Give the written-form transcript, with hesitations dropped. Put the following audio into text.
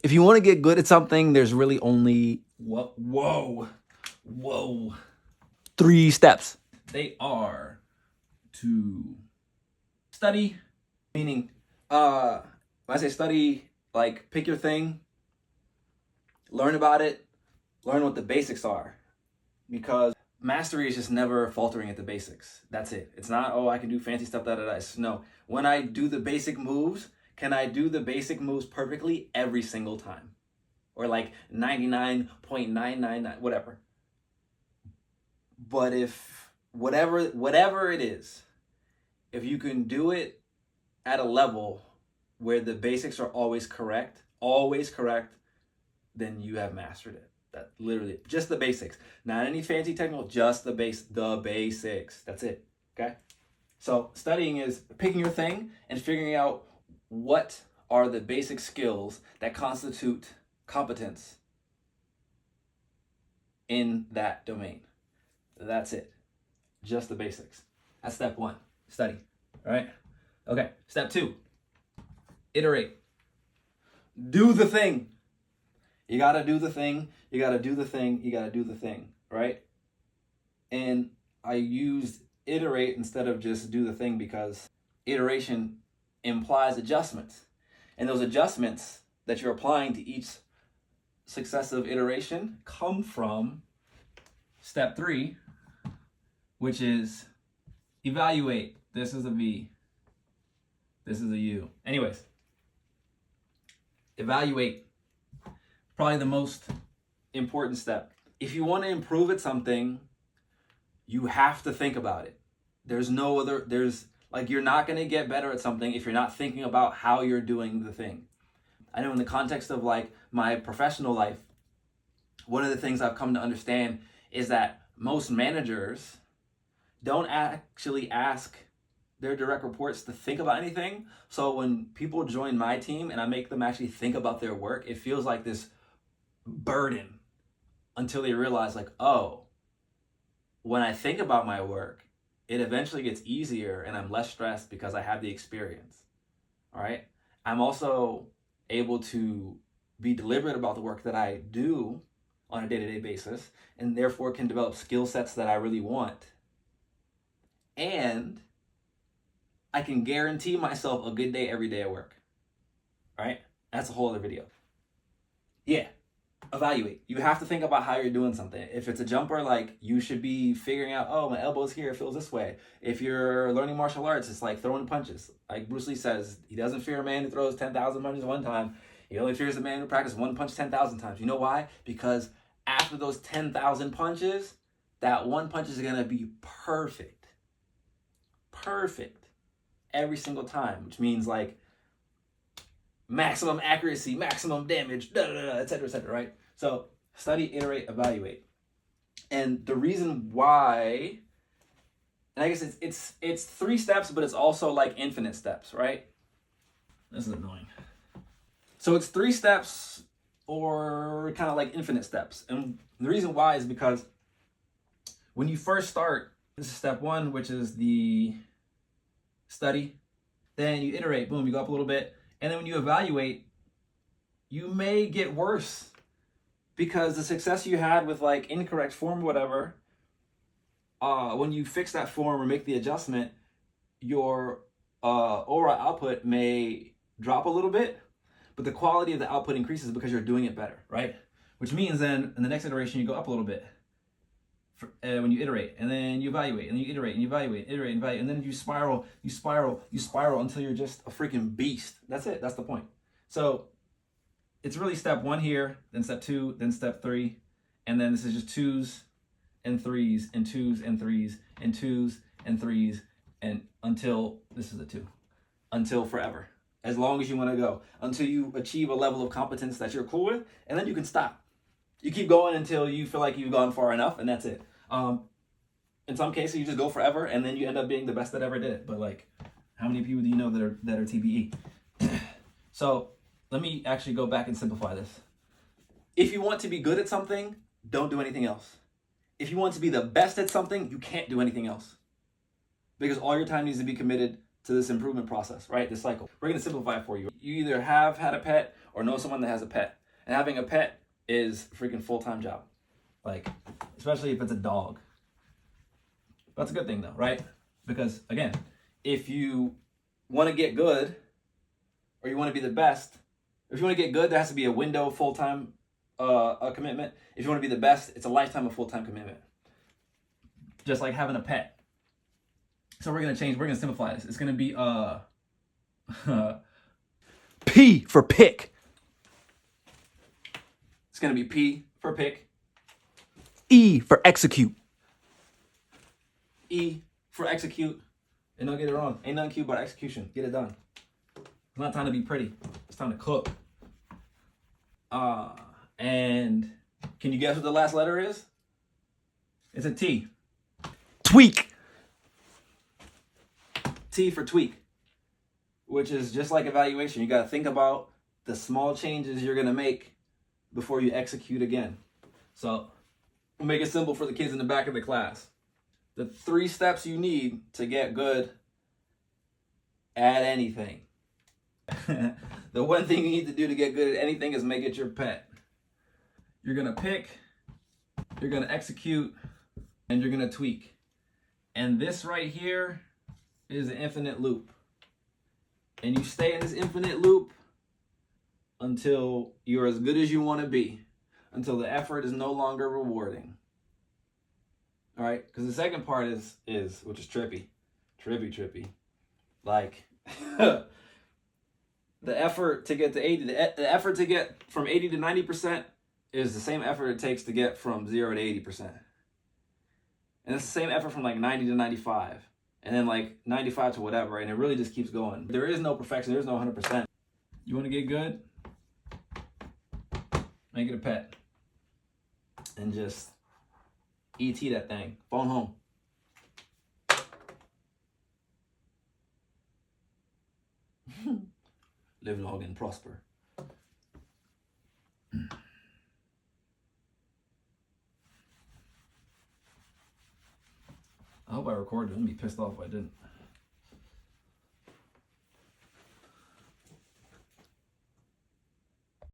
If you want to get good at something, there's really only three steps. They are to study, meaning when I say study, like pick your thing, learn about it, learn what the basics are, because mastery is just never faltering at the basics. That's it. It's not, oh, I can do fancy stuff, No. When I do the basic moves, can I do the basic moves perfectly every single time? Or like 99.999, whatever. But if whatever it is, if you can do it at a level where the basics are always correct, then you have mastered it. That literally just the basics, not any fancy technical, just the basics. That's it. Okay. So studying is picking your thing and figuring out what are the basic skills that constitute competence in that domain. That's it. Just the basics. That's step one. Study. All right. Okay. Step two. Iterate. Do the thing. You got to do the thing. You got to do the thing. You got to do the thing. Right? And I used iterate instead of just do the thing because iteration implies adjustments. And those adjustments that you're applying to each successive iteration come from step three, which is evaluate. This is a V. This is a U. Anyways, evaluate. Probably the most important step. If you want to improve at something, you have to think about it. You're not going to get better at something if you're not thinking about how you're doing the thing. I know in the context of like my professional life, one of the things I've come to understand is that most managers don't actually ask their direct reports to think about anything. So when people join my team and I make them actually think about their work, it feels like this burden until they realize like, oh, when I think about my work, it eventually gets easier and I'm less stressed because I have the experience. All right. I'm also able to be deliberate about the work that I do on a day-to-day basis and therefore can develop skill sets that I really want. And I can guarantee myself a good day every day at work. All right. That's a whole other video. Yeah. Evaluate. You have to think about how you're doing something. If it's a jumper, like you should be figuring out, oh, my elbow's here, it feels this way. If you're learning martial arts, it's like throwing punches. Like Bruce Lee says, he doesn't fear a man who throws 10,000 punches one time. He only fears a man who practices one punch 10,000 times. You know why? Because after those 10,000 punches, that one punch is going to be perfect. Perfect. Every single time, which means like maximum accuracy, maximum damage, et cetera, right? So study, iterate, evaluate. And the reason why, and I guess it's three steps, but it's also like infinite steps, right? This is annoying. So it's three steps or kind of like infinite steps. And the reason why is because when you first start, this is step one, which is the study. Then you iterate, boom, you go up a little bit. And then when you evaluate, you may get worse because the success you had with like incorrect form or whatever, when you fix that form or make the adjustment, your overall output may drop a little bit, but the quality of the output increases because you're doing it better, right? Which means then in the next iteration, you go up a little bit when you iterate, and then you evaluate, and you iterate, and you evaluate, and evaluate, and then you spiral until you're just a freaking beast. That's it. That's the point. So it's really step one here, then step two, then step three, and then this is just twos and threes and twos and threes and twos and threes, and until this is a two, until forever, as long as you want to go, until you achieve a level of competence that you're cool with, and then you can stop. You keep going until you feel like you've gone far enough, and that's it. In some cases, you just go forever, and then you end up being the best that ever did it. But like, how many people do you know that are TBE? So let me actually go back and simplify this. If you want to be good at something, don't do anything else. If you want to be the best at something, you can't do anything else, because all your time needs to be committed to this improvement process, right? This cycle. We're going to simplify it for you. You either have had a pet or know someone that has a pet. And having a pet is a freaking full-time job. Like, especially if it's a dog. That's a good thing though, right? Because again, if you want to get good or you want to be the best, if you want to get good, there has to be a window of full-time a commitment. If you want to be the best, it's a lifetime of full-time commitment. Just like having a pet. So we're going to simplify this. It's going to be P for pick. It's going to be P for pick. E for execute. E for execute. And don't get it wrong. Ain't nothing cute about execution. Get it done. It's not time to be pretty. It's time to cook. And can you guess what the last letter is? It's a T. Tweak. T for tweak. Which is just like evaluation. You got to think about the small changes you're going to make before you execute again. So we'll make it simple for the kids in the back of the class. The 3 steps you need to get good at anything. The one thing you need to do to get good at anything is make it your pet. You're going to pick, you're going to execute, and you're going to tweak. And this right here is an infinite loop. And you stay in this infinite loop until you're as good as you want to be, until the effort is no longer rewarding. All right, because the second part is which is trippy. Like the effort to get to 80, the effort to get from 80 to 90% is the same effort it takes to get from 0 to 80%. And it's the same effort from like 90 to 95. And then like 95 to whatever, and it really just keeps going. There is no perfection, there is no 100%. You want to get good? Make it a pet. And just ET that thing. Phone home. Live long and prosper. I hope I recorded. I'm gonna be pissed off if I didn't.